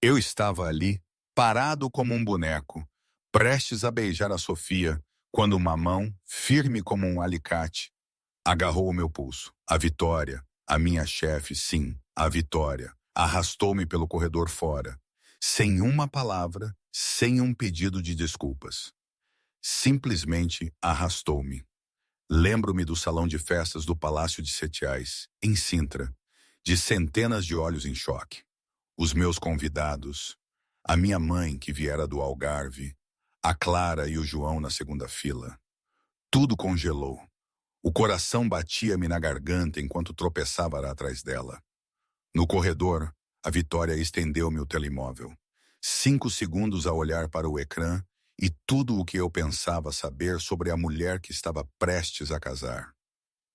Eu estava ali, parado como um boneco, prestes a beijar a Sofia, quando uma mão, firme como um alicate, agarrou o meu pulso. A Vitória, a minha chefe, sim, a Vitória, arrastou-me pelo corredor fora, sem uma palavra, sem um pedido de desculpas. Simplesmente arrastou-me. Lembro-me do salão de festas do Palácio de Setiais, em Sintra, de centenas de olhos em choque. Os meus convidados, a minha mãe que viera do Algarve, a Clara e o João na segunda fila. Tudo congelou. O coração batia-me na garganta enquanto tropeçava atrás dela. No corredor, a Vitória estendeu-me o telemóvel. 5 segundos a olhar para o ecrã e tudo o que eu pensava saber sobre a mulher que estava prestes a casar.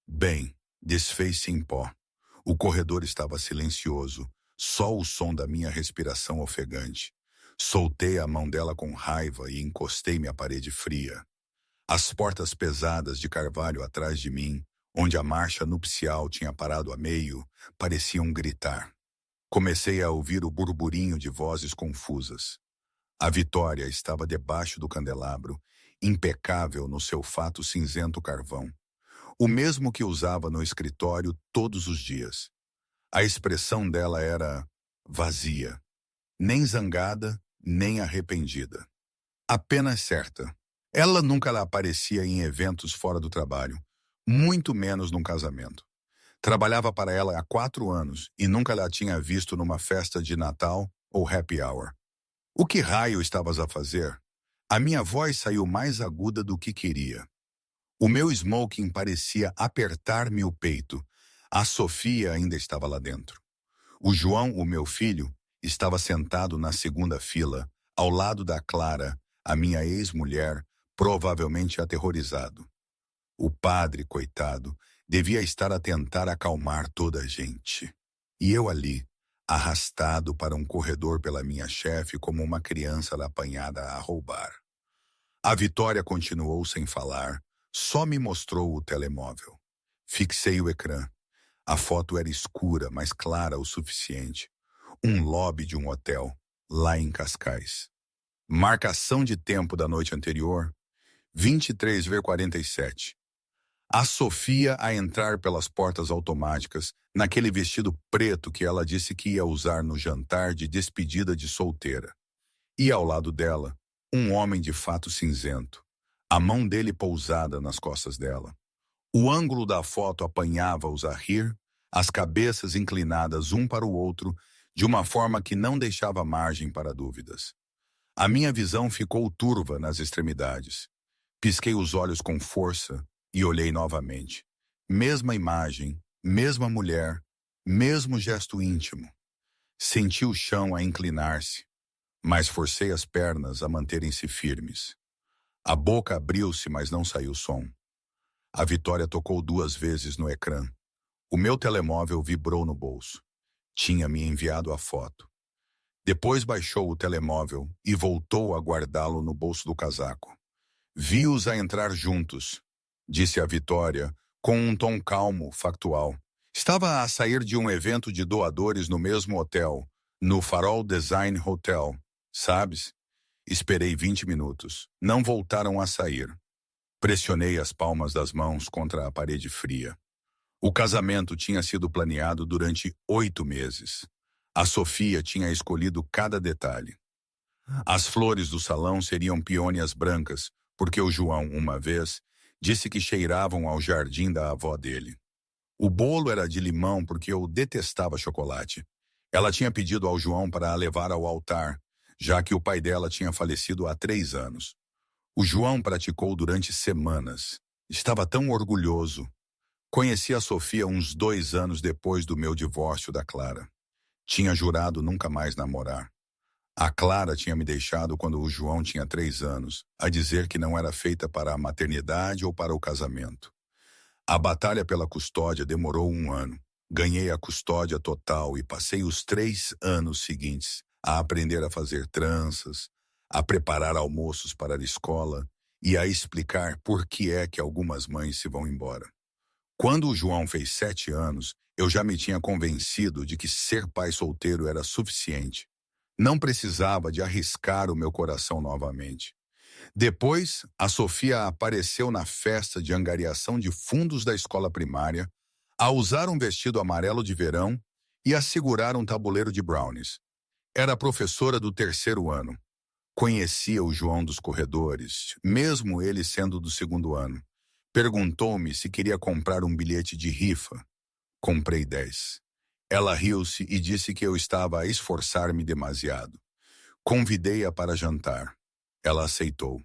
Bem, desfez-se em pó. O corredor estava silencioso, só o som da minha respiração ofegante. Soltei a mão dela com raiva e encostei-me à parede fria. As portas pesadas de carvalho atrás de mim, onde a marcha nupcial tinha parado a meio, pareciam gritar. Comecei a ouvir o burburinho de vozes confusas. A Vitória estava debaixo do candelabro, impecável no seu fato cinzento carvão, o mesmo que usava no escritório todos os dias. A expressão dela era vazia, nem zangada, nem arrependida. Apenas certa. Ela nunca lá aparecia em eventos fora do trabalho, muito menos num casamento. Trabalhava para ela há 4 anos e nunca a tinha visto numa festa de Natal ou happy hour. O que raio estavas a fazer? A minha voz saiu mais aguda do que queria. O meu smoking parecia apertar-me o peito. A Sofia ainda estava lá dentro. O João, o meu filho, estava sentado na segunda fila, ao lado da Clara, a minha ex-mulher, provavelmente aterrorizado. O padre, coitado, devia estar a tentar acalmar toda a gente. E eu ali, arrastado para um corredor pela minha chefe como uma criança apanhada a roubar. A Vitória continuou sem falar, só me mostrou o telemóvel. Fixei o ecrã. A foto era escura, mas clara o suficiente. Um lobby de um hotel, lá em Cascais. Marcação de tempo da noite anterior, 23h47. A Sofia a entrar pelas portas automáticas, naquele vestido preto que ela disse que ia usar no jantar de despedida de solteira. E ao lado dela, um homem de fato cinzento, a mão dele pousada nas costas dela. O ângulo da foto apanhava-os a rir, as cabeças inclinadas um para o outro, de uma forma que não deixava margem para dúvidas. A minha visão ficou turva nas extremidades. Pisquei os olhos com força e olhei novamente. Mesma imagem, mesma mulher, mesmo gesto íntimo. Senti o chão a inclinar-se, mas forcei as pernas a manterem-se firmes. A boca abriu-se, mas não saiu som. A Vitória tocou 2 vezes no ecrã. O meu telemóvel vibrou no bolso. Tinha me enviado a foto. Depois baixou o telemóvel e voltou a guardá-lo no bolso do casaco. Vi-os a entrar juntos, disse a Vitória, com um tom calmo, factual. Estava a sair de um evento de doadores no mesmo hotel, no Farol Design Hotel, sabes? Esperei 20 minutos. Não voltaram a sair. Pressionei as palmas das mãos contra a parede fria. O casamento tinha sido planeado durante 8 meses. A Sofia tinha escolhido cada detalhe. As flores do salão seriam peônias brancas, porque o João, uma vez, disse que cheiravam ao jardim da avó dele. O bolo era de limão porque eu detestava chocolate. Ela tinha pedido ao João para a levar ao altar, já que o pai dela tinha falecido há 3 anos. O João praticou durante semanas. Estava tão orgulhoso. Conheci a Sofia uns 2 anos depois do meu divórcio da Clara. Tinha jurado nunca mais namorar. A Clara tinha me deixado quando o João tinha 3 anos, a dizer que não era feita para a maternidade ou para o casamento. A batalha pela custódia demorou 1 ano. Ganhei a custódia total e passei os 3 anos seguintes a aprender a fazer tranças, a preparar almoços para a escola e a explicar por que é que algumas mães se vão embora. Quando o João fez 7 anos, eu já me tinha convencido de que ser pai solteiro era suficiente. Não precisava de arriscar o meu coração novamente. Depois, a Sofia apareceu na festa de angariação de fundos da escola primária, a usar um vestido amarelo de verão e a segurar um tabuleiro de brownies. Era a professora do terceiro ano. Conhecia o João dos corredores, mesmo ele sendo do segundo ano. Perguntou-me se queria comprar um bilhete de rifa. Comprei 10. Ela riu-se e disse que eu estava a esforçar-me demasiado. Convidei-a para jantar. Ela aceitou.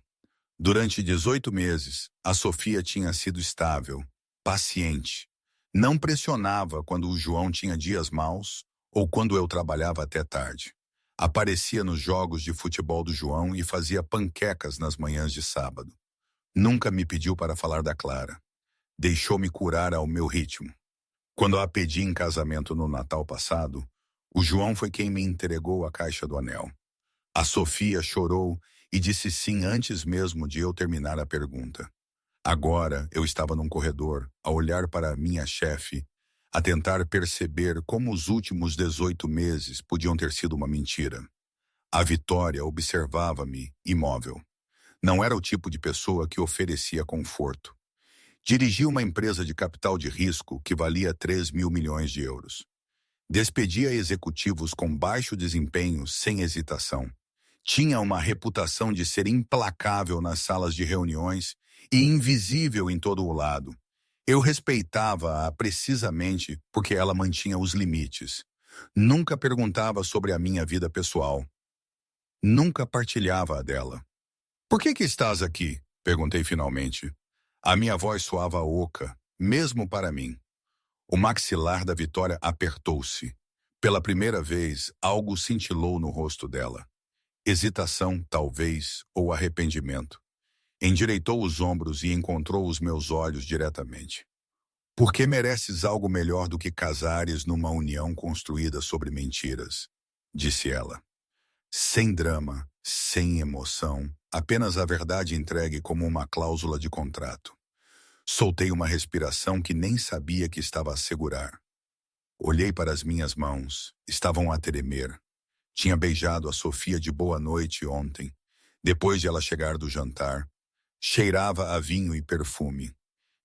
Durante 18 meses, a Sofia tinha sido estável, paciente. Não pressionava quando o João tinha dias maus ou quando eu trabalhava até tarde. Aparecia nos jogos de futebol do João e fazia panquecas nas manhãs de sábado. Nunca me pediu para falar da Clara. Deixou-me curar ao meu ritmo. Quando a pedi em casamento no Natal passado, o João foi quem me entregou a caixa do anel. A Sofia chorou e disse sim antes mesmo de eu terminar a pergunta. Agora eu estava num corredor, a olhar para minha chefe, a tentar perceber como os últimos 18 meses podiam ter sido uma mentira. A Vitória observava-me, imóvel. Não era o tipo de pessoa que oferecia conforto. Dirigia uma empresa de capital de risco que valia 3 mil milhões de euros. Despedia executivos com baixo desempenho sem hesitação. Tinha uma reputação de ser implacável nas salas de reuniões e invisível em todo o lado. Eu respeitava-a precisamente porque ela mantinha os limites. Nunca perguntava sobre a minha vida pessoal. Nunca partilhava a dela. "Por que estás aqui?" perguntei finalmente. A minha voz soava oca, mesmo para mim. O maxilar da Vitória apertou-se. Pela primeira vez, algo cintilou no rosto dela. Hesitação, talvez, ou arrependimento. Endireitou os ombros e encontrou os meus olhos diretamente. "Por que mereces algo melhor do que casares numa união construída sobre mentiras?" disse ela. Sem drama, sem emoção, apenas a verdade entregue como uma cláusula de contrato. Soltei uma respiração que nem sabia que estava a segurar. Olhei para as minhas mãos, estavam a tremer. Tinha beijado a Sofia de boa noite ontem, depois de ela chegar do jantar. Cheirava a vinho e perfume.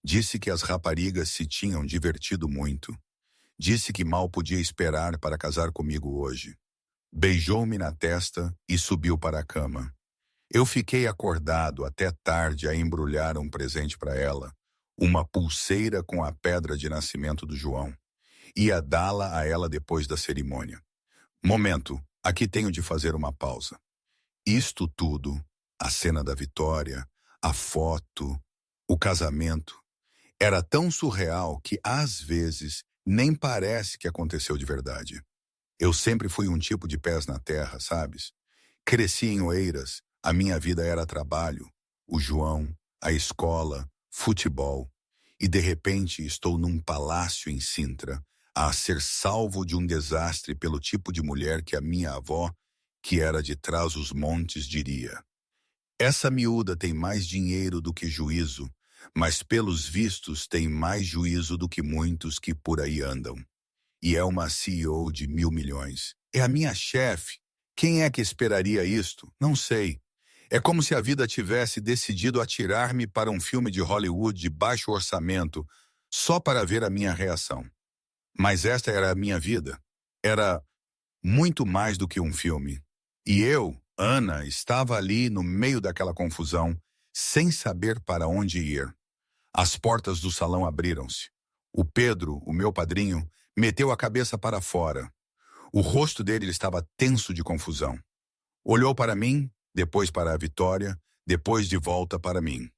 Disse que as raparigas se tinham divertido muito. Disse que mal podia esperar para casar comigo hoje. Beijou-me na testa e subiu para a cama. Eu fiquei acordado até tarde a embrulhar um presente para ela, uma pulseira com a pedra de nascimento do João. Ia dá-la a ela depois da cerimônia. Momento, aqui tenho de fazer uma pausa. Isto tudo, a cena da Vitória, a foto, o casamento, era tão surreal que, às vezes, nem parece que aconteceu de verdade. Eu sempre fui um tipo de pés na terra, sabes? Cresci em Oeiras, a minha vida era trabalho, o João, a escola, futebol. E de repente estou num palácio em Sintra, a ser salvo de um desastre pelo tipo de mulher que a minha avó, que era de Trás-os-Montes, diria. Essa miúda tem mais dinheiro do que juízo, mas pelos vistos tem mais juízo do que muitos que por aí andam. E é uma CEO de 1.000 milhões. É a minha chefe. Quem é que esperaria isto? Não sei. É como se a vida tivesse decidido atirar-me para um filme de Hollywood de baixo orçamento, só para ver a minha reação. Mas esta era a minha vida. Era muito mais do que um filme. E eu, Ana, estava ali no meio daquela confusão, sem saber para onde ir. As portas do salão abriram-se. O Pedro, o meu padrinho, meteu a cabeça para fora. O rosto dele estava tenso de confusão. Olhou para mim, depois para a Vitória, depois de volta para mim.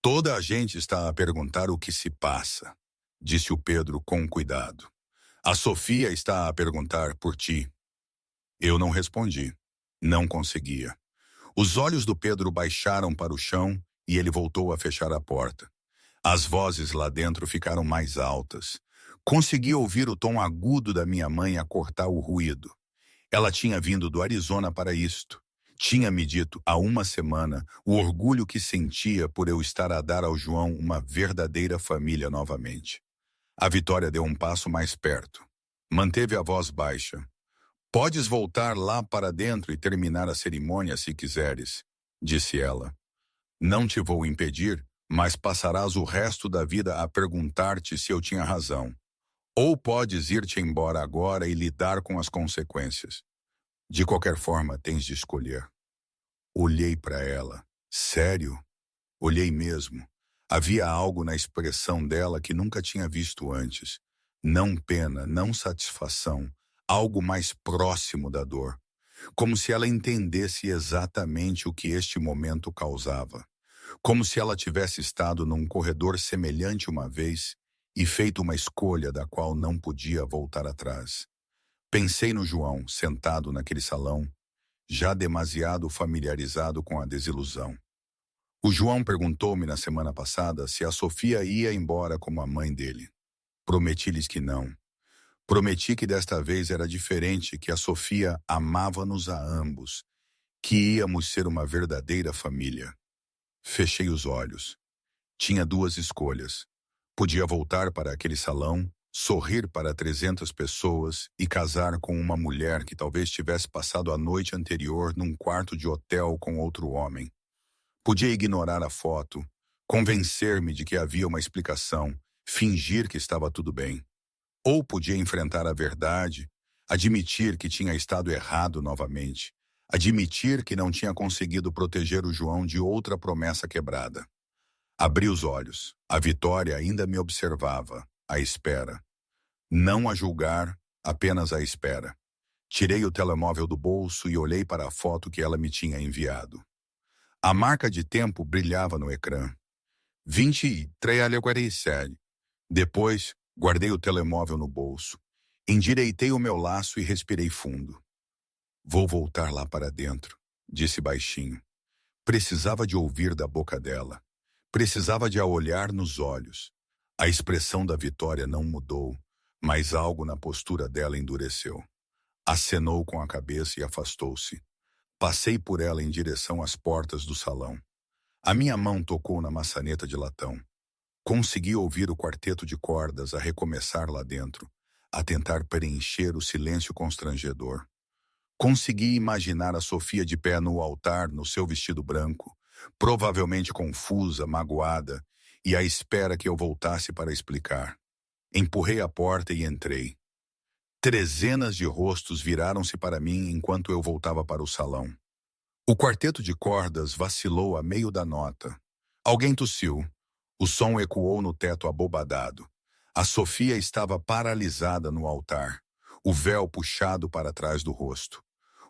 "Toda a gente está a perguntar o que se passa", disse o Pedro com cuidado. "A Sofia está a perguntar por ti." Eu não respondi. Não conseguia. Os olhos do Pedro baixaram para o chão e ele voltou a fechar a porta. As vozes lá dentro ficaram mais altas. Consegui ouvir o tom agudo da minha mãe a cortar o ruído. Ela tinha vindo do Arizona para isto. Tinha me dito há uma semana o orgulho que sentia por eu estar a dar ao João uma verdadeira família novamente. A Vitória deu um passo mais perto. Manteve a voz baixa. Podes voltar lá para dentro e terminar a cerimônia se quiseres, disse ela. Não te vou impedir, mas passarás o resto da vida a perguntar-te se eu tinha razão. Ou podes ir-te embora agora e lidar com as consequências. De qualquer forma, tens de escolher. Olhei para ela. Sério? Olhei mesmo. Havia algo na expressão dela que nunca tinha visto antes. Não pena, não satisfação, algo mais próximo da dor. Como se ela entendesse exatamente o que este momento causava. Como se ela tivesse estado num corredor semelhante uma vez e feito uma escolha da qual não podia voltar atrás. Pensei no João, sentado naquele salão, já demasiado familiarizado com a desilusão. O João perguntou-me na semana passada se a Sofia ia embora como a mãe dele. Prometi-lhes que não. Prometi que desta vez era diferente, que a Sofia amava-nos a ambos, que íamos ser uma verdadeira família. Fechei os olhos. Tinha duas escolhas. Podia voltar para aquele salão, sorrir para 300 pessoas e casar com uma mulher que talvez tivesse passado a noite anterior num quarto de hotel com outro homem. Podia ignorar a foto, convencer-me de que havia uma explicação, fingir que estava tudo bem. Ou podia enfrentar a verdade, admitir que tinha estado errado novamente, admitir que não tinha conseguido proteger o João de outra promessa quebrada. Abri os olhos. A Vitória ainda me observava, à espera. Não a julgar, apenas à espera. Tirei o telemóvel do bolso e olhei para a foto que ela me tinha enviado. A marca de tempo brilhava no ecrã. 23:47. Depois, guardei o telemóvel no bolso. Endireitei o meu laço e respirei fundo. Vou voltar lá para dentro, disse baixinho. Precisava de ouvir da boca dela. Precisava de a olhar nos olhos. A expressão da Vitória não mudou, mas algo na postura dela endureceu. Acenou com a cabeça e afastou-se. Passei por ela em direção às portas do salão. A minha mão tocou na maçaneta de latão. Consegui ouvir o quarteto de cordas a recomeçar lá dentro, a tentar preencher o silêncio constrangedor. Consegui imaginar a Sofia de pé no altar, no seu vestido branco, provavelmente confusa, magoada, e à espera que eu voltasse para explicar. Empurrei a porta e entrei. Trezenas de rostos viraram-se para mim enquanto eu voltava para o salão. O quarteto de cordas vacilou a meio da nota. Alguém tossiu. O som ecoou no teto abobadado. A Sofia estava paralisada no altar, o véu puxado para trás do rosto.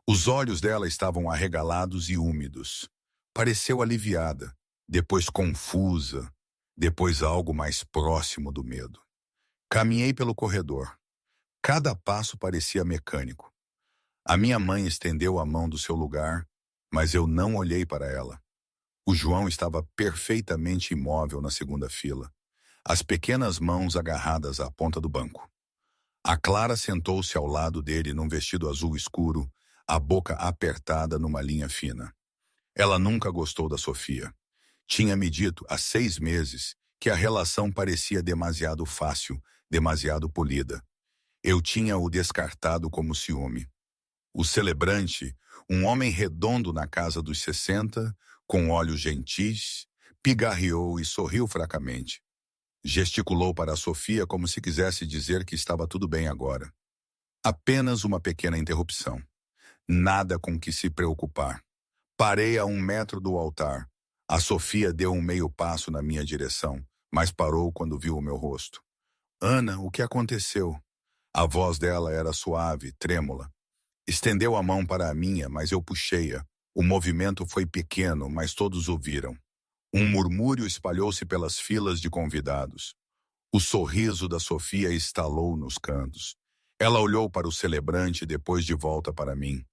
Os olhos dela estavam arregalados e úmidos. Pareceu aliviada, depois confusa, depois algo mais próximo do medo. Caminhei pelo corredor. Cada passo parecia mecânico. A minha mãe estendeu a mão do seu lugar, mas eu não olhei para ela. O João estava perfeitamente imóvel na segunda fila, as pequenas mãos agarradas à ponta do banco. A Clara sentou-se ao lado dele num vestido azul escuro, a boca apertada numa linha fina. Ela nunca gostou da Sofia. Tinha me dito há 6 meses que a relação parecia demasiado fácil, demasiado polida. Eu tinha o descartado como ciúme. O celebrante, um homem redondo na casa dos 60, com olhos gentis, pigarreou e sorriu fracamente. Gesticulou para a Sofia como se quisesse dizer que estava tudo bem agora. Apenas uma pequena interrupção. Nada com que se preocupar. Parei a 1 metro do altar. A Sofia deu um meio passo na minha direção, mas parou quando viu o meu rosto. Ana, o que aconteceu? A voz dela era suave, trêmula. Estendeu a mão para a minha, mas eu puxei-a. O movimento foi pequeno, mas todos ouviram. Um murmúrio espalhou-se pelas filas de convidados. O sorriso da Sofia estalou nos cantos. Ela olhou para o celebrante depois de volta para mim.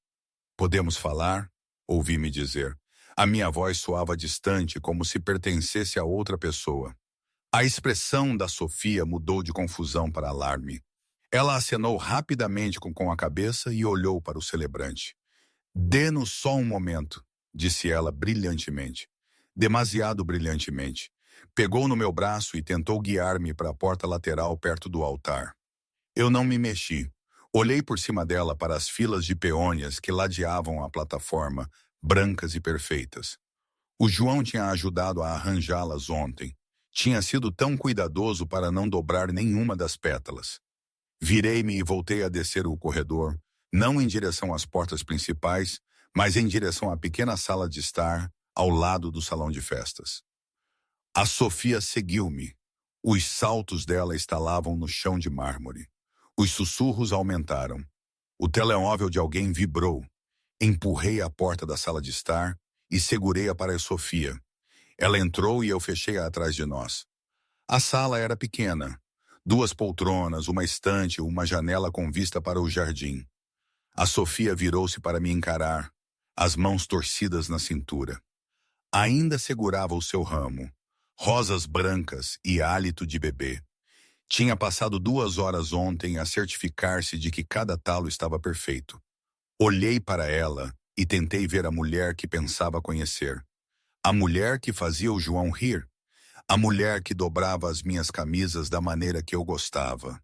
Podemos falar? Ouvi-me dizer. A minha voz soava distante, como se pertencesse a outra pessoa. A expressão da Sofia mudou de confusão para alarme. Ela acenou rapidamente com a cabeça e olhou para o celebrante. Dê-nos só um momento, disse ela brilhantemente. Demasiado brilhantemente. Pegou no meu braço e tentou guiar-me para a porta lateral perto do altar. Eu não me mexi. Olhei por cima dela para as filas de peônias que ladeavam a plataforma, brancas e perfeitas. O João tinha ajudado a arranjá-las ontem. Tinha sido tão cuidadoso para não dobrar nenhuma das pétalas. Virei-me e voltei a descer o corredor, não em direção às portas principais, mas em direção à pequena sala de estar, ao lado do salão de festas. A Sofia seguiu-me. Os saltos dela estalavam no chão de mármore. Os sussurros aumentaram. O telemóvel de alguém vibrou. Empurrei a porta da sala de estar e segurei-a para a Sofia. Ela entrou e eu fechei-a atrás de nós. A sala era pequena. 2 poltronas, uma estante, uma janela com vista para o jardim. A Sofia virou-se para me encarar, as mãos torcidas na cintura. Ainda segurava o seu ramo, rosas brancas e hálito de bebê. Tinha passado 2 horas ontem a certificar-se de que cada talo estava perfeito. Olhei para ela e tentei ver a mulher que pensava conhecer. A mulher que fazia o João rir. A mulher que dobrava as minhas camisas da maneira que eu gostava.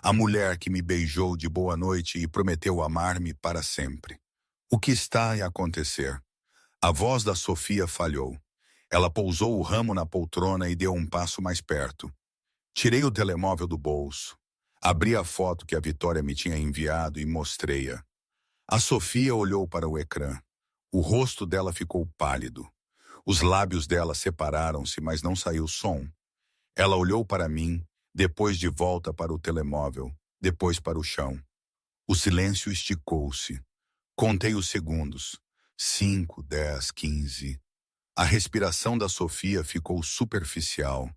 A mulher que me beijou de boa noite e prometeu amar-me para sempre. O que está a acontecer? A voz da Sofia falhou. Ela pousou o ramo na poltrona e deu um passo mais perto. Tirei o telemóvel do bolso. Abri a foto que a Vitória me tinha enviado e mostrei-a. A Sofia olhou para o ecrã. O rosto dela ficou pálido. Os lábios dela separaram-se, mas não saiu som. Ela olhou para mim, depois de volta para o telemóvel, depois para o chão. O silêncio esticou-se. Contei os segundos. 5, 10, 15. A respiração da Sofia ficou superficial.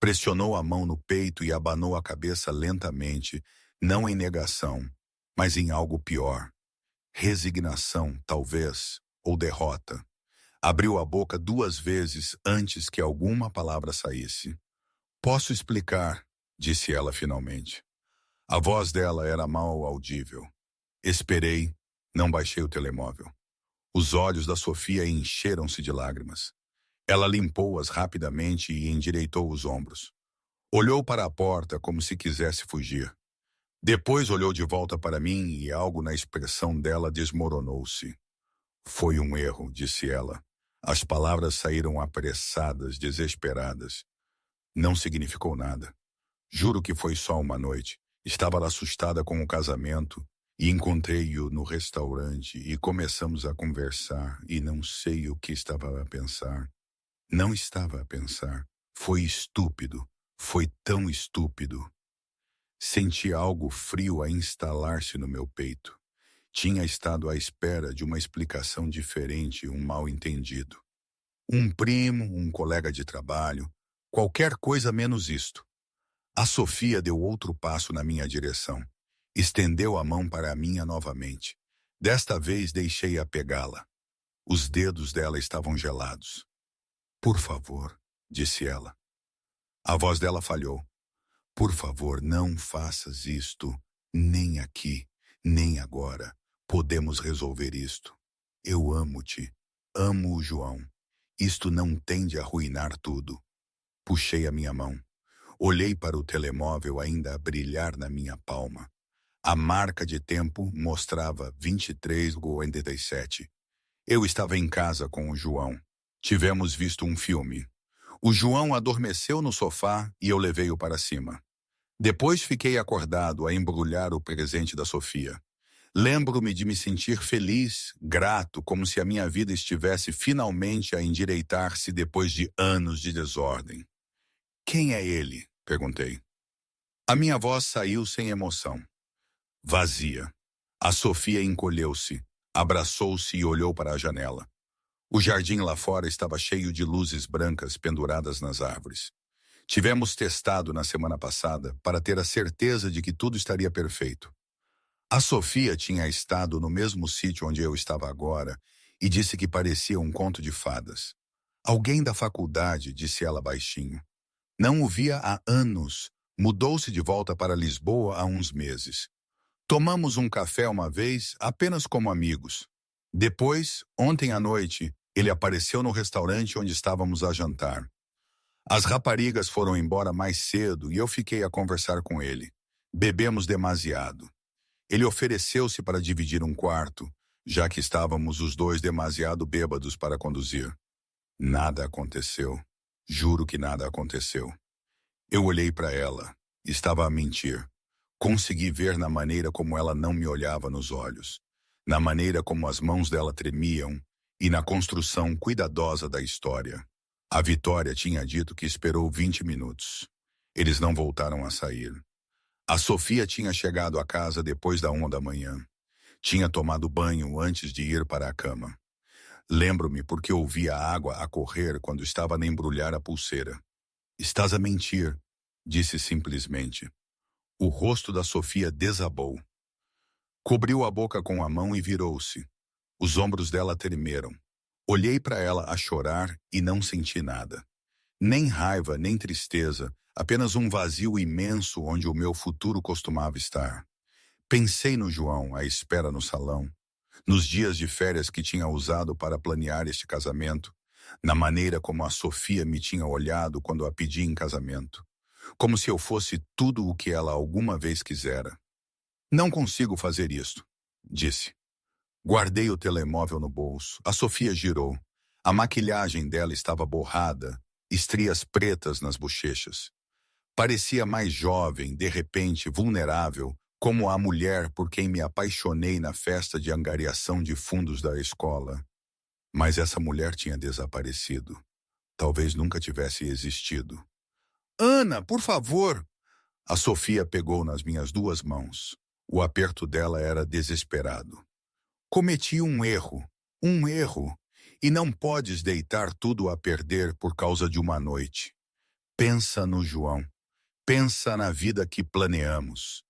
Pressionou a mão no peito e abanou a cabeça lentamente, não em negação, mas em algo pior. Resignação, talvez, ou derrota. Abriu a boca 2 vezes antes que alguma palavra saísse. Posso explicar, disse ela finalmente. A voz dela era mal audível. Esperei, não baixei o telemóvel. Os olhos da Sofia encheram-se de lágrimas. Ela limpou-as rapidamente e endireitou os ombros. Olhou para a porta como se quisesse fugir. Depois olhou de volta para mim e algo na expressão dela desmoronou-se. Foi um erro, disse ela. As palavras saíram apressadas, desesperadas. Não significou nada. Juro que foi só uma noite. Estava assustada com o casamento e encontrei-o no restaurante e começamos a conversar e não sei o que estava a pensar. Não estava a pensar. Foi estúpido. Foi tão estúpido. Senti algo frio a instalar-se no meu peito. Tinha estado à espera de uma explicação diferente, um mal-entendido. Um primo, um colega de trabalho, qualquer coisa menos isto. A Sofia deu outro passo na minha direção. Estendeu a mão para a minha novamente. Desta vez deixei-a pegá-la. Os dedos dela estavam gelados. Por favor, disse ela. A voz dela falhou. Por favor, não faças isto, nem aqui, nem agora. Podemos resolver isto. Eu amo-te. Amo o João. Isto não tende a arruinar tudo. Puxei a minha mão. Olhei para o telemóvel ainda a brilhar na minha palma. A marca de tempo mostrava 23:87. Eu estava em casa com o João. Tivemos visto um filme. O João adormeceu no sofá e eu levei-o para cima. Depois fiquei acordado a embrulhar o presente da Sofia. Lembro-me de me sentir feliz, grato, como se a minha vida estivesse finalmente a endireitar-se depois de anos de desordem. Quem é ele? Perguntei. A minha voz saiu sem emoção. Vazia. A Sofia encolheu-se, abraçou-se e olhou para a janela. O jardim lá fora estava cheio de luzes brancas penduradas nas árvores. Tivemos testado na semana passada para ter a certeza de que tudo estaria perfeito. A Sofia tinha estado no mesmo sítio onde eu estava agora e disse que parecia um conto de fadas. Alguém da faculdade, disse ela baixinho. Não o via há anos. Mudou-se de volta para Lisboa há uns meses. Tomamos um café uma vez, apenas como amigos. Depois, ontem à noite, ele apareceu no restaurante onde estávamos a jantar. As raparigas foram embora mais cedo e eu fiquei a conversar com ele. Bebemos demasiado. Ele ofereceu-se para dividir um quarto, já que estávamos os dois demasiado bêbados para conduzir. Nada aconteceu. Juro que nada aconteceu. Eu olhei para ela. Estava a mentir. Consegui ver na maneira como ela não me olhava nos olhos, na maneira como as mãos dela tremiam e na construção cuidadosa da história. A Vitória tinha dito que esperou 20 minutos. Eles não voltaram a sair. A Sofia tinha chegado à casa depois da 1 da manhã. Tinha tomado banho antes de ir para a cama. Lembro-me porque ouvi a água a correr quando estava a embrulhar a pulseira. Estás a mentir, disse simplesmente. O rosto da Sofia desabou. Cobriu a boca com a mão e virou-se. Os ombros dela tremeram. Olhei para ela a chorar e não senti nada. Nem raiva, nem tristeza, apenas um vazio imenso onde o meu futuro costumava estar. Pensei no João à espera no salão, nos dias de férias que tinha usado para planear este casamento, na maneira como a Sofia me tinha olhado quando a pedi em casamento, como se eu fosse tudo o que ela alguma vez quisera. Não consigo fazer isto, disse. Guardei o telemóvel no bolso. A Sofia girou. A maquilhagem dela estava borrada, estrias pretas nas bochechas. Parecia mais jovem, de repente, vulnerável, como a mulher por quem me apaixonei na festa de angariação de fundos da escola. Mas essa mulher tinha desaparecido. Talvez nunca tivesse existido. Ana, por favor! A Sofia pegou nas minhas duas mãos. O aperto dela era desesperado. Cometi um erro, e não podes deitar tudo a perder por causa de uma noite. Pensa no João. Pensa na vida que planeamos.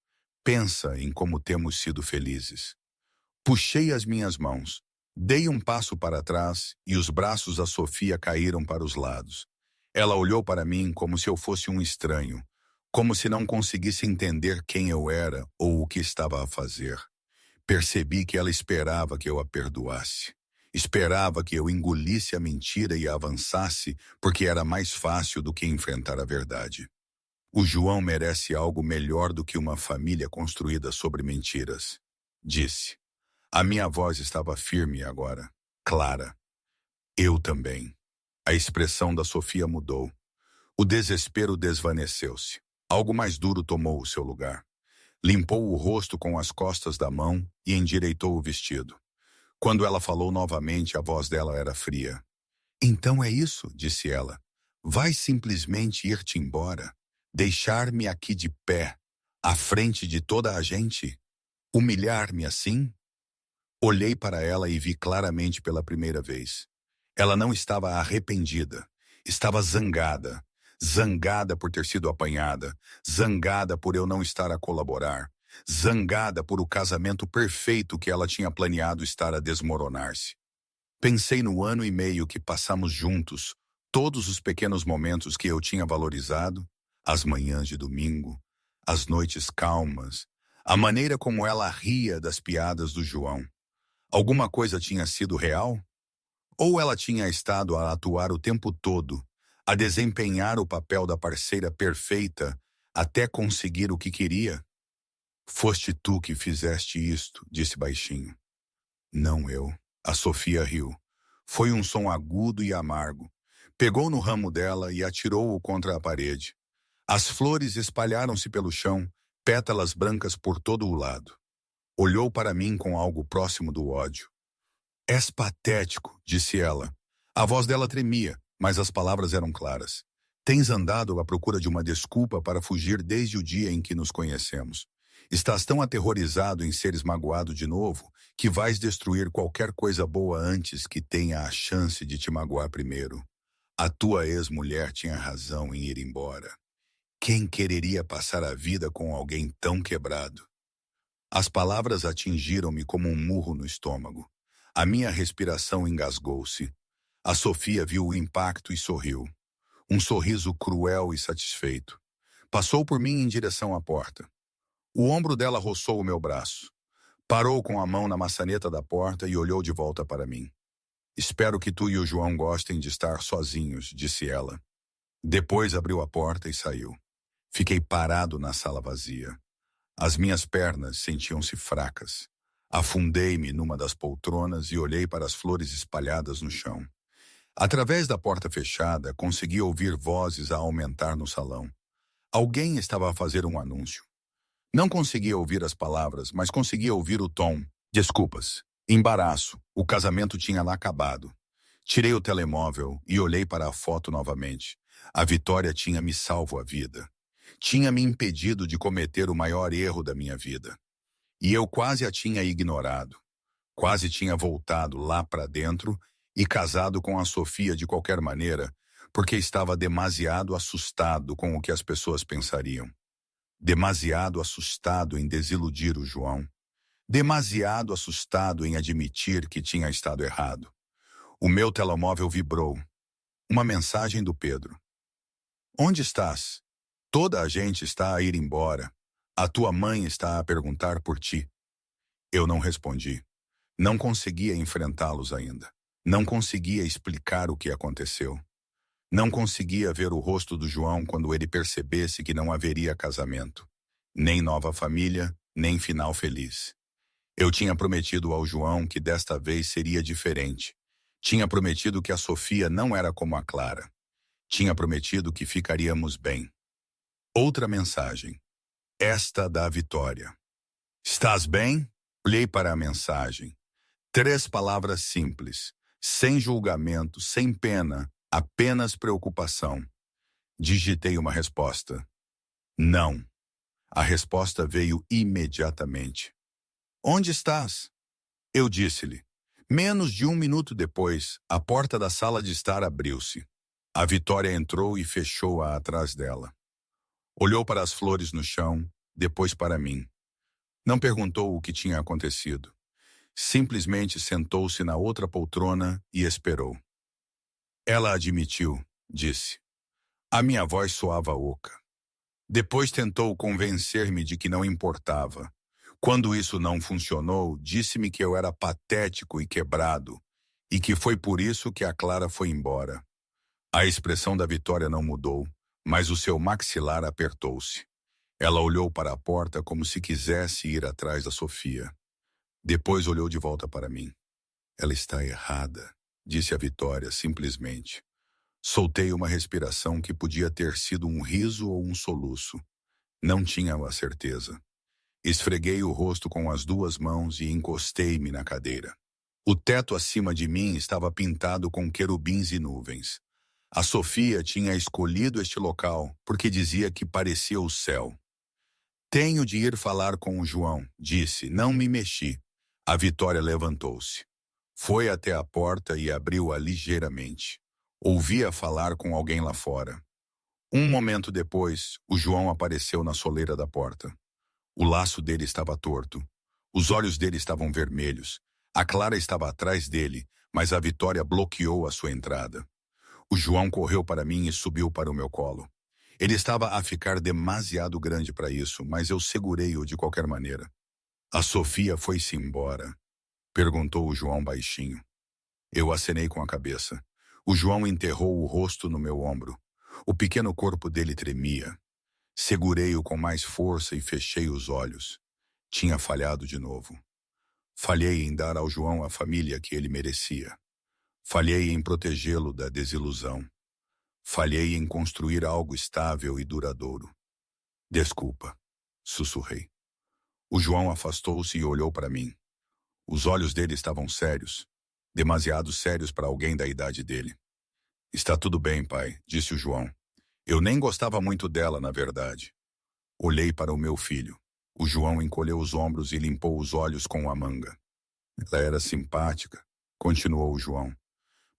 Pensa em como temos sido felizes. Puxei as minhas mãos. Dei um passo para trás e os braços da Sofia caíram para os lados. Ela olhou para mim como se eu fosse um estranho, como se não conseguisse entender quem eu era ou o que estava a fazer. Percebi que ela esperava que eu a perdoasse. Esperava que eu engolisse a mentira e avançasse, porque era mais fácil do que enfrentar a verdade. O João merece algo melhor do que uma família construída sobre mentiras, disse. A minha voz estava firme agora, clara. Eu também. A expressão da Sofia mudou. O desespero desvaneceu-se. Algo mais duro tomou o seu lugar. Limpou o rosto com as costas da mão e endireitou o vestido. Quando ela falou novamente, a voz dela era fria. Então é isso, disse ela. Vai simplesmente ir-te embora? Deixar-me aqui de pé, à frente de toda a gente? Humilhar-me assim? Olhei para ela e vi claramente pela primeira vez. Ela não estava arrependida, estava zangada. Zangada por ter sido apanhada, zangada por eu não estar a colaborar, zangada por o casamento perfeito que ela tinha planeado estar a desmoronar-se. Pensei no 1 ano e meio que passamos juntos, todos os pequenos momentos que eu tinha valorizado, as manhãs de domingo, as noites calmas, a maneira como ela ria das piadas do João. Alguma coisa tinha sido real? Ou ela tinha estado a atuar o tempo todo, a desempenhar o papel da parceira perfeita até conseguir o que queria? Foste tu que fizeste isto, disse baixinho. Não eu. A Sofia riu. Foi um som agudo e amargo. Pegou no ramo dela e atirou-o contra a parede. As flores espalharam-se pelo chão, pétalas brancas por todo o lado. Olhou para mim com algo próximo do ódio. És patético, disse ela. A voz dela tremia, mas as palavras eram claras. Tens andado à procura de uma desculpa para fugir desde o dia em que nos conhecemos. Estás tão aterrorizado em seres magoado de novo que vais destruir qualquer coisa boa antes que tenha a chance de te magoar primeiro. A tua ex-mulher tinha razão em ir embora. Quem quereria passar a vida com alguém tão quebrado? As palavras atingiram-me como um murro no estômago. A minha respiração engasgou-se. A Sofia viu o impacto e sorriu. Um sorriso cruel e satisfeito. Passou por mim em direção à porta. O ombro dela roçou o meu braço. Parou com a mão na maçaneta da porta e olhou de volta para mim. Espero que tu e o João gostem de estar sozinhos, disse ela. Depois abriu a porta e saiu. Fiquei parado na sala vazia. As minhas pernas sentiam-se fracas. Afundei-me numa das poltronas e olhei para as flores espalhadas no chão. Através da porta fechada, consegui ouvir vozes a aumentar no salão. Alguém estava a fazer um anúncio. Não conseguia ouvir as palavras, mas conseguia ouvir o tom. Desculpas. Embaraço. O casamento tinha lá acabado. Tirei o telemóvel e olhei para a foto novamente. A Vitória tinha me salvo a vida. Tinha me impedido de cometer o maior erro da minha vida. E eu quase a tinha ignorado. Quase tinha voltado lá para dentro e casado com a Sofia de qualquer maneira, porque estava demasiado assustado com o que as pessoas pensariam. Demasiado assustado em desiludir o João. Demasiado assustado em admitir que tinha estado errado. O meu telemóvel vibrou. Uma mensagem do Pedro. Onde estás? Toda a gente está a ir embora. A tua mãe está a perguntar por ti. Eu não respondi. Não conseguia enfrentá-los ainda. Não conseguia explicar o que aconteceu. Não conseguia ver o rosto do João quando ele percebesse que não haveria casamento. Nem nova família, nem final feliz. Eu tinha prometido ao João que desta vez seria diferente. Tinha prometido que a Sofia não era como a Clara. Tinha prometido que ficaríamos bem. Outra mensagem. Esta da Vitória. Estás bem? Olhei para a mensagem. 3 palavras simples, sem julgamento, sem pena, apenas preocupação. Digitei uma resposta. Não. A resposta veio imediatamente. Onde estás? Eu disse-lhe. Menos de 1 minuto depois, a porta da sala de estar abriu-se. A Vitória entrou e fechou-a atrás dela. Olhou para as flores no chão, depois para mim. Não perguntou o que tinha acontecido. Simplesmente sentou-se na outra poltrona e esperou. Ela admitiu, disse. A minha voz soava oca. Depois tentou convencer-me de que não importava. Quando isso não funcionou, disse-me que eu era patético e quebrado, e que foi por isso que a Clara foi embora. A expressão da Vitória não mudou, mas o seu maxilar apertou-se. Ela olhou para a porta como se quisesse ir atrás da Sofia. Depois olhou de volta para mim. Ela está errada, disse a Vitória simplesmente. Soltei uma respiração que podia ter sido um riso ou um soluço. Não tinha a certeza. Esfreguei o rosto com as 2 mãos e encostei-me na cadeira. O teto acima de mim estava pintado com querubins e nuvens. A Sofia tinha escolhido este local porque dizia que parecia o céu. Tenho de ir falar com o João, disse. Não me mexi. A Vitória levantou-se. Foi até a porta e abriu-a ligeiramente. Ouvia falar com alguém lá fora. Um momento depois, o João apareceu na soleira da porta. O laço dele estava torto. Os olhos dele estavam vermelhos. A Clara estava atrás dele, mas a Vitória bloqueou a sua entrada. O João correu para mim e subiu para o meu colo. Ele estava a ficar demasiado grande para isso, mas eu segurei-o de qualquer maneira. A Sofia foi-se embora? Perguntou o João baixinho. Eu acenei com a cabeça. O João enterrou o rosto no meu ombro. O pequeno corpo dele tremia. Segurei-o com mais força e fechei os olhos. Tinha falhado de novo. Falhei em dar ao João a família que ele merecia. Falhei em protegê-lo da desilusão. Falhei em construir algo estável e duradouro. Desculpa, sussurrei. O João afastou-se e olhou para mim. Os olhos dele estavam sérios, demasiado sérios para alguém da idade dele. Está tudo bem, pai, disse o João. Eu nem gostava muito dela, na verdade. Olhei para o meu filho. O João encolheu os ombros e limpou os olhos com a manga. Ela era simpática, continuou o João.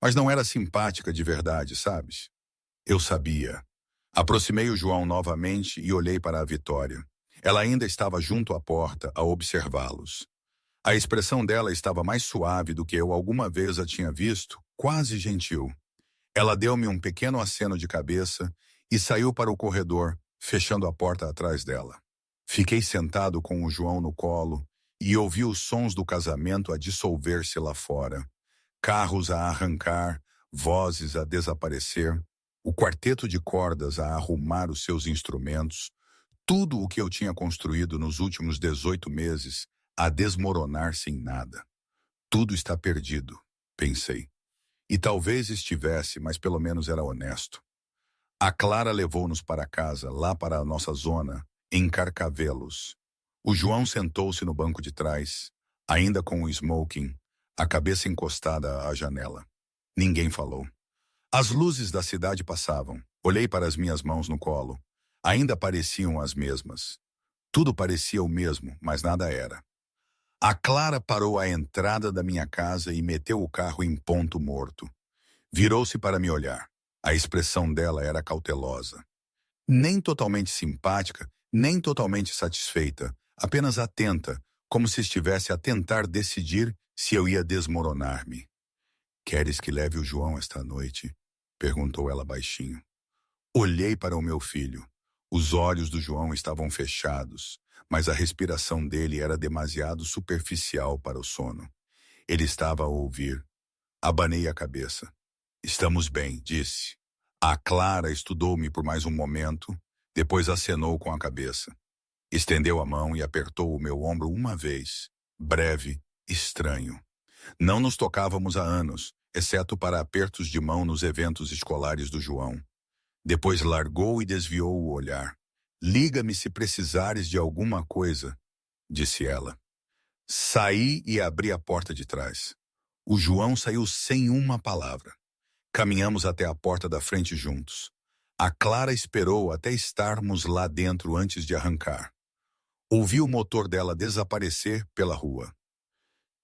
Mas não era simpática de verdade, sabes? Eu sabia. Aproximei o João novamente e olhei para a Vitória. Ela ainda estava junto à porta, a observá-los. A expressão dela estava mais suave do que eu alguma vez a tinha visto, quase gentil. Ela deu-me um pequeno aceno de cabeça e saiu para o corredor, fechando a porta atrás dela. Fiquei sentado com o João no colo e ouvi os sons do casamento a dissolver-se lá fora. Carros a arrancar, vozes a desaparecer, o quarteto de cordas a arrumar os seus instrumentos, Tudo o que eu tinha construído nos últimos 18 meses a desmoronar-se em nada. Tudo está perdido, pensei. E talvez estivesse, mas pelo menos era honesto. A Clara levou-nos para casa, lá para a nossa zona, em Carcavelos. O João sentou-se no banco de trás, ainda com o smoking, a cabeça encostada à janela. Ninguém falou. As luzes da cidade passavam. Olhei para as minhas mãos no colo. Ainda pareciam as mesmas. Tudo parecia o mesmo, mas nada era. A Clara parou à entrada da minha casa e meteu o carro em ponto morto. Virou-se para me olhar. A expressão dela era cautelosa. Nem totalmente simpática, nem totalmente satisfeita, apenas atenta, como se estivesse a tentar decidir se eu ia desmoronar-me. "Queres que leve o João esta noite?" perguntou ela baixinho. Olhei para o meu filho. Os olhos do João estavam fechados, mas a respiração dele era demasiado superficial para o sono. Ele estava a ouvir. Abanei a cabeça. "Estamos bem", disse. A Clara estudou-me por mais um momento, depois acenou com a cabeça. Estendeu a mão e apertou o meu ombro uma vez, breve, estranho. Não nos tocávamos há anos, exceto para apertos de mão nos eventos escolares do João. Depois largou e desviou o olhar. "Liga-me se precisares de alguma coisa", disse ela. Saí e abri a porta de trás. O João saiu sem uma palavra. Caminhamos até a porta da frente juntos. A Clara esperou até estarmos lá dentro antes de arrancar. Ouvi o motor dela desaparecer pela rua.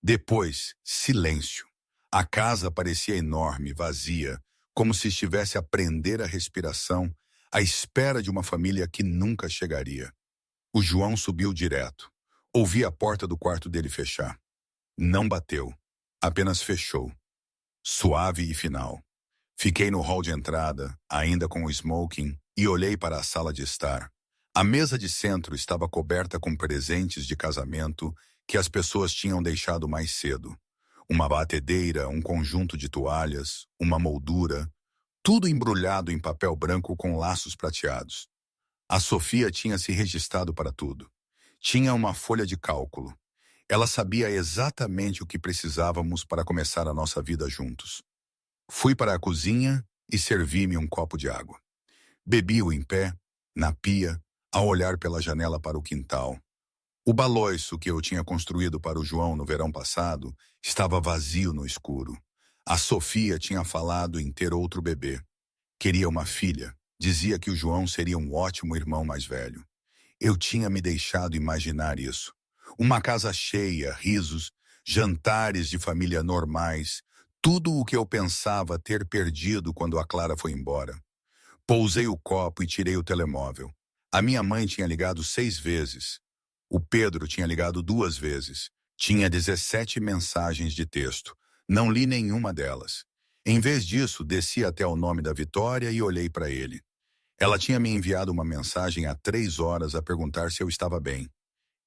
Depois, silêncio. A casa parecia enorme, vazia, como se estivesse a prender a respiração, à espera de uma família que nunca chegaria. O João subiu direto. Ouvi a porta do quarto dele fechar. Não bateu, apenas fechou. Suave e final. Fiquei no hall de entrada, ainda com o smoking, e olhei para a sala de estar. A mesa de centro estava coberta com presentes de casamento que as pessoas tinham deixado mais cedo. Uma batedeira, um conjunto de toalhas, uma moldura, tudo embrulhado em papel branco com laços prateados. A Sofia tinha se registrado para tudo. Tinha uma folha de cálculo. Ela sabia exatamente o que precisávamos para começar a nossa vida juntos. Fui para a cozinha e servi-me um copo de água. Bebi-o em pé, na pia, a olhar pela janela para o quintal. O baloiço que eu tinha construído para o João no verão passado estava vazio no escuro. A Sofia tinha falado em ter outro bebê. Queria uma filha. Dizia que o João seria um ótimo irmão mais velho. Eu tinha me deixado imaginar isso. Uma casa cheia, risos, jantares de família normais, tudo o que eu pensava ter perdido quando a Clara foi embora. Pousei o copo e tirei o telemóvel. A minha mãe tinha ligado 6 vezes. O Pedro tinha ligado 2 vezes. Tinha 17 mensagens de texto. Não li nenhuma delas. Em vez disso, desci até o nome da Vitória e olhei para ele. Ela tinha me enviado uma mensagem há 3 horas a perguntar se eu estava bem.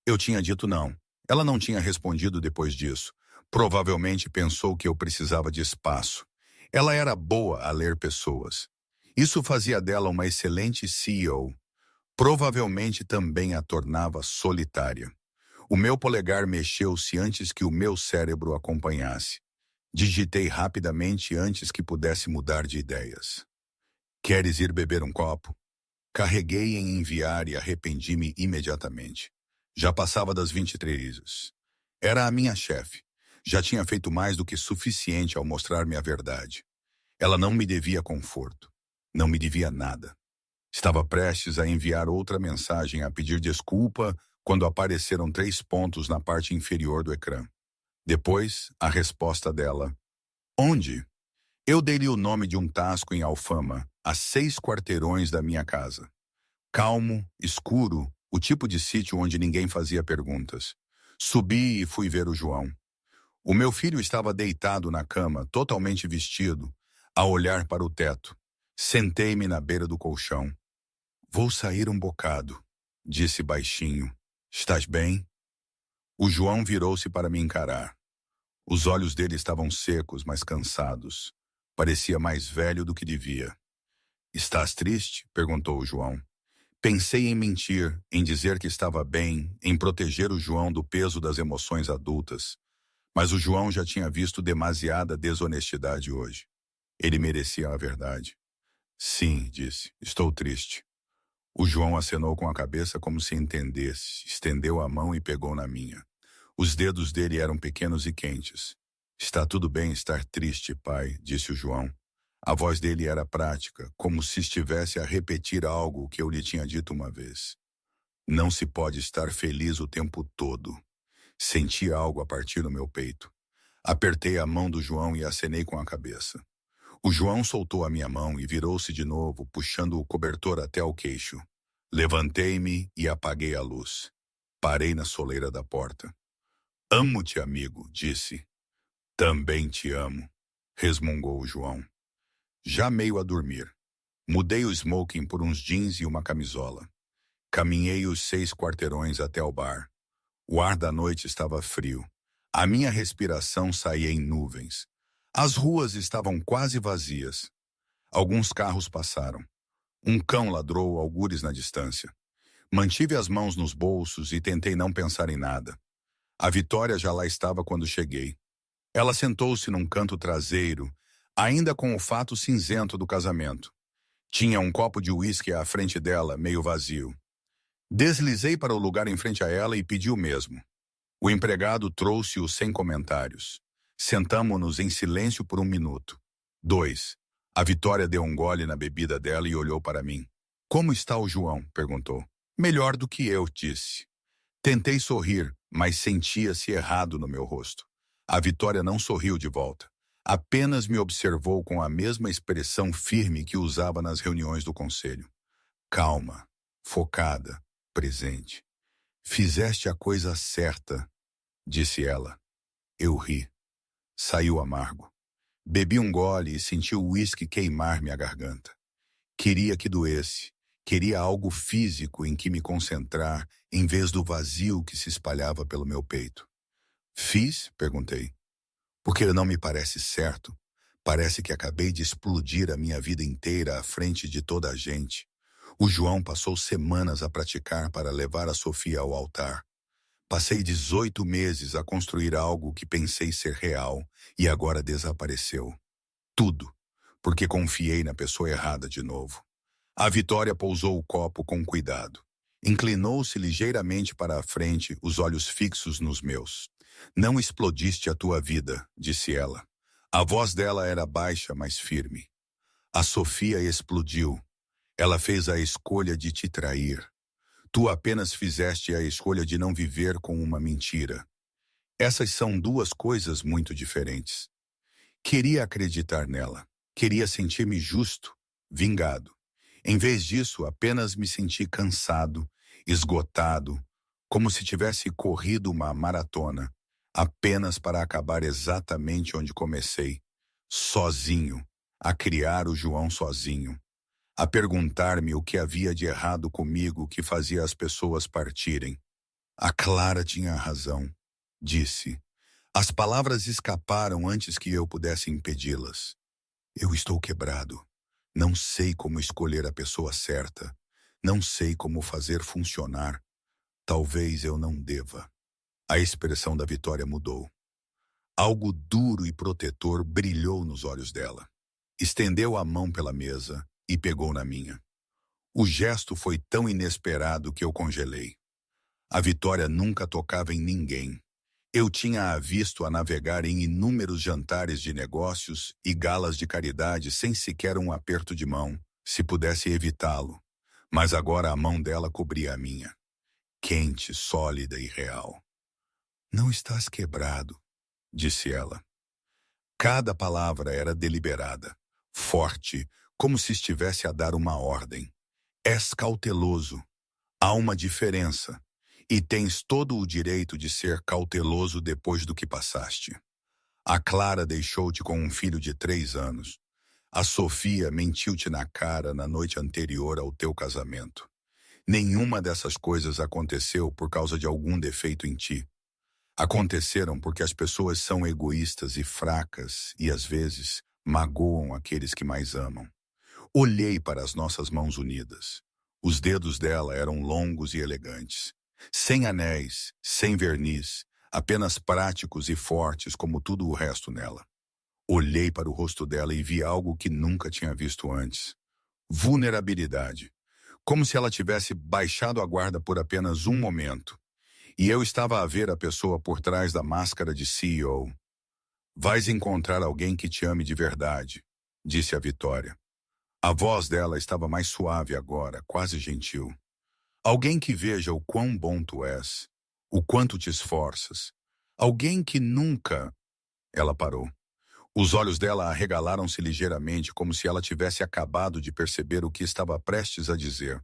Eu tinha dito não. Ela não tinha respondido depois disso. Provavelmente pensou que eu precisava de espaço. Ela era boa a ler pessoas. Isso fazia dela uma excelente CEO. Provavelmente também a tornava solitária. O meu polegar mexeu-se antes que o meu cérebro acompanhasse. Digitei rapidamente antes que pudesse mudar de ideias. "Queres ir beber um copo?" Carreguei em enviar e arrependi-me imediatamente. Já passava das 23. Era a minha chefe. Já tinha feito mais do que suficiente ao mostrar-me a verdade. Ela não me devia conforto. Não me devia nada. Estava prestes a enviar outra mensagem a pedir desculpa quando apareceram 3 pontos na parte inferior do ecrã. Depois, a resposta dela. "Onde?" Eu dei-lhe o nome de um tasco em Alfama, a 6 quarteirões da minha casa. Calmo, escuro, o tipo de sítio onde ninguém fazia perguntas. Subi e fui ver o João. O meu filho estava deitado na cama, totalmente vestido, a olhar para o teto. Sentei-me na beira do colchão. "Vou sair um bocado", disse baixinho. "Estás bem?" O João virou-se para me encarar. Os olhos dele estavam secos, mas cansados. Parecia mais velho do que devia. "Estás triste?" perguntou o João. Pensei em mentir, em dizer que estava bem, em proteger o João do peso das emoções adultas. Mas o João já tinha visto demasiada desonestidade hoje. Ele merecia a verdade. Sim, disse, estou triste. O João acenou com a cabeça como se entendesse, estendeu a mão e pegou na minha. Os dedos dele eram pequenos e quentes. Está tudo bem estar triste, pai, disse o João. A voz dele era prática, como se estivesse a repetir algo que eu lhe tinha dito uma vez. Não se pode estar feliz o tempo todo. Senti algo a partir do meu peito. Apertei a mão do João e acenei com a cabeça. O João soltou a minha mão e virou-se de novo, puxando o cobertor até o queixo. Levantei-me e apaguei a luz. Parei na soleira da porta. Amo-te, amigo, disse. Também te amo, resmungou o João. Já meio a dormir. Mudei o smoking por uns jeans e uma camisola. Caminhei os 6 quarteirões até o bar. O ar da noite estava frio. A minha respiração saía em nuvens. As ruas estavam quase vazias. Alguns carros passaram. Um cão ladrou algures na distância. Mantive as mãos nos bolsos e tentei não pensar em nada. A Vitória já lá estava quando cheguei. Ela sentou-se num canto traseiro, ainda com o fato cinzento do casamento. Tinha um copo de uísque à frente dela, meio vazio. Deslizei para o lugar em frente a ela e pedi o mesmo. O empregado trouxe-o sem comentários. Sentamo-nos em silêncio por 1 minuto. 2. A Vitória deu um gole na bebida dela e olhou para mim. Como está o João? Perguntou. Melhor do que eu, disse. Tentei sorrir, mas sentia-se errado no meu rosto. A Vitória não sorriu de volta. Apenas me observou com a mesma expressão firme que usava nas reuniões do conselho. Calma, focada, presente. Fizeste a coisa certa, disse ela. Eu ri. Saiu amargo. Bebi um gole e senti o uísque queimar minha garganta. Queria que doesse. Queria algo físico em que me concentrar, em vez do vazio que se espalhava pelo meu peito. Fiz? Perguntei. Porque não me parece certo. Parece que acabei de explodir a minha vida inteira à frente de toda a gente. O João passou semanas a praticar para levar a Sofia ao altar. Passei 18 meses a construir algo que pensei ser real e agora desapareceu. Tudo, porque confiei na pessoa errada de novo. A Vitória pousou o copo com cuidado. Inclinou-se ligeiramente para a frente, os olhos fixos nos meus. Não explodiste a tua vida, disse ela. A voz dela era baixa, mas firme. A Sofia explodiu. Ela fez a escolha de te trair. Tu apenas fizeste a escolha de não viver com uma mentira. Essas são 2 coisas muito diferentes. Queria acreditar nela. Queria sentir-me justo, vingado. Em vez disso, apenas me senti cansado, esgotado, como se tivesse corrido uma maratona, apenas para acabar exatamente onde comecei, sozinho, a criar o João sozinho, a perguntar-me o que havia de errado comigo que fazia as pessoas partirem. A Clara tinha razão, disse. As palavras escaparam antes que eu pudesse impedi-las. Eu estou quebrado. Não sei como escolher a pessoa certa. Não sei como fazer funcionar. Talvez eu não deva. A expressão da Vitória mudou. Algo duro e protetor brilhou nos olhos dela. Estendeu a mão pela mesa e pegou na minha. O gesto foi tão inesperado que eu congelei. A Vitória nunca tocava em ninguém. Eu tinha-a visto a navegar em inúmeros jantares de negócios e galas de caridade sem sequer um aperto de mão, se pudesse evitá-lo. Mas agora a mão dela cobria a minha. Quente, sólida e real. Não estás quebrado, disse ela. Cada palavra era deliberada, forte, como se estivesse a dar uma ordem. És cauteloso. Há uma diferença. E tens todo o direito de ser cauteloso depois do que passaste. A Clara deixou-te com um filho de 3 anos. A Sofia mentiu-te na cara na noite anterior ao teu casamento. Nenhuma dessas coisas aconteceu por causa de algum defeito em ti. Aconteceram porque as pessoas são egoístas e fracas e, às vezes, magoam aqueles que mais amam. Olhei para as nossas mãos unidas. Os dedos dela eram longos e elegantes, sem anéis, sem verniz, apenas práticos e fortes como tudo o resto nela. Olhei para o rosto dela e vi algo que nunca tinha visto antes. Vulnerabilidade. Como se ela tivesse baixado a guarda por apenas um momento. E eu estava a ver a pessoa por trás da máscara de CEO. Vais encontrar alguém que te ame de verdade, disse a Vitória. A voz dela estava mais suave agora, quase gentil. Alguém que veja o quão bom tu és, o quanto te esforças. Alguém que nunca... Ela parou. Os olhos dela arregalaram-se ligeiramente, como se ela tivesse acabado de perceber o que estava prestes a dizer.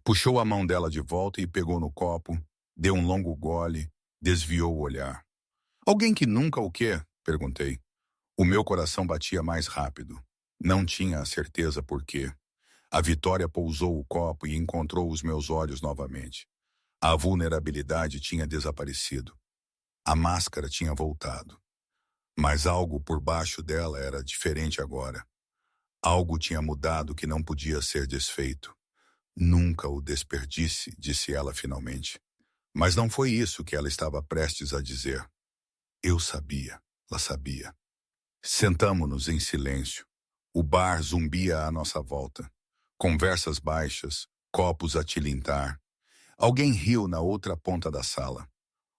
Puxou a mão dela de volta e pegou no copo, deu um longo gole, desviou o olhar. Alguém que nunca o quê? Perguntei. O meu coração batia mais rápido. Não tinha a certeza por quê. A Vitória pousou o copo e encontrou os meus olhos novamente. A vulnerabilidade tinha desaparecido. A máscara tinha voltado. Mas algo por baixo dela era diferente agora. Algo tinha mudado que não podia ser desfeito. Nunca o desperdice, disse ela finalmente. Mas não foi isso que ela estava prestes a dizer. Eu sabia, ela sabia. Sentamo-nos em silêncio. O bar zumbia à nossa volta. Conversas baixas, copos a tilintar. Alguém riu na outra ponta da sala.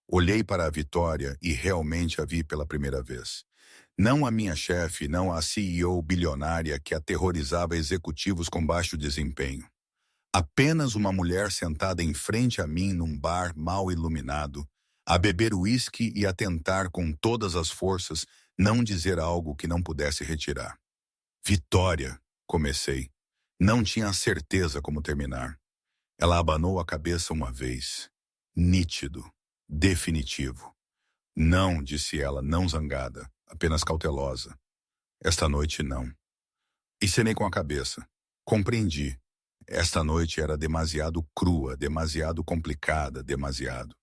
Olhei para a Vitória e realmente a vi pela primeira vez. Não a minha chefe, não a CEO bilionária que aterrorizava executivos com baixo desempenho. Apenas uma mulher sentada em frente a mim num bar mal iluminado, a beber uísque e a tentar com todas as forças não dizer algo que não pudesse retirar. Vitória, comecei. Não tinha certeza como terminar. Ela abanou a cabeça uma vez. Nítido. Definitivo. Não, disse ela, não zangada, apenas cautelosa. Esta noite não. E cenei com a cabeça. Compreendi. Esta noite era demasiado crua, demasiado complicada, demasiado.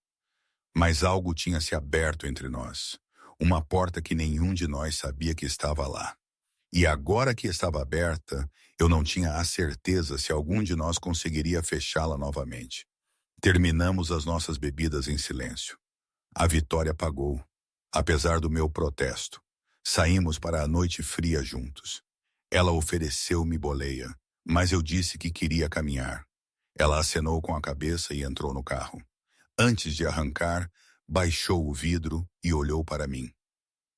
Mas algo tinha se aberto entre nós. Uma porta que nenhum de nós sabia que estava lá. E agora que estava aberta, eu não tinha a certeza se algum de nós conseguiria fechá-la novamente. Terminamos as nossas bebidas em silêncio. A Vitória pagou, apesar do meu protesto. Saímos para a noite fria juntos. Ela ofereceu-me boleia, mas eu disse que queria caminhar. Ela acenou com a cabeça e entrou no carro. Antes de arrancar, baixou o vidro e olhou para mim.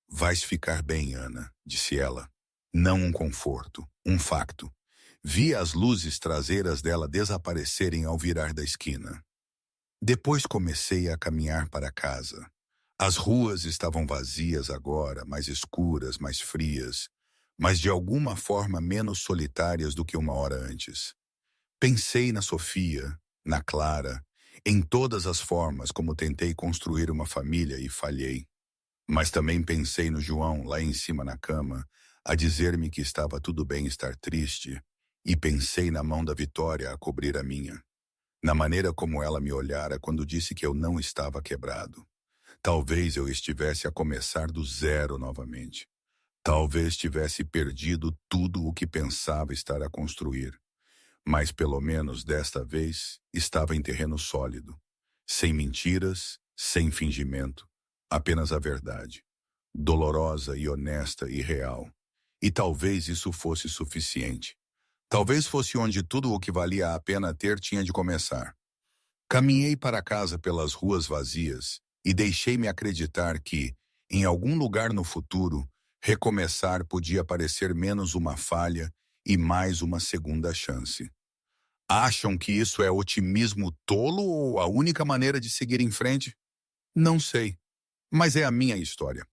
Vais ficar bem, Ana, disse ela. Não um conforto, um facto. Vi as luzes traseiras dela desaparecerem ao virar da esquina. Depois comecei a caminhar para casa. As ruas estavam vazias agora, mais escuras, mais frias, mas de alguma forma menos solitárias do que uma hora antes. Pensei na Sofia, na Clara, em todas as formas como tentei construir uma família e falhei. Mas também pensei no João lá em cima na cama, a dizer-me que estava tudo bem estar triste, e pensei na mão da Vitória a cobrir a minha. Na maneira como ela me olhara quando disse que eu não estava quebrado. Talvez eu estivesse a começar do zero novamente. Talvez tivesse perdido tudo o que pensava estar a construir. Mas pelo menos desta vez estava em terreno sólido. Sem mentiras, sem fingimento. Apenas a verdade. Dolorosa e honesta e real. E talvez isso fosse suficiente. Talvez fosse onde tudo o que valia a pena ter tinha de começar. Caminhei para casa pelas ruas vazias e deixei-me acreditar que, em algum lugar no futuro, recomeçar podia parecer menos uma falha e mais uma segunda chance. Acham que isso é otimismo tolo ou a única maneira de seguir em frente? Não sei, mas é a minha história.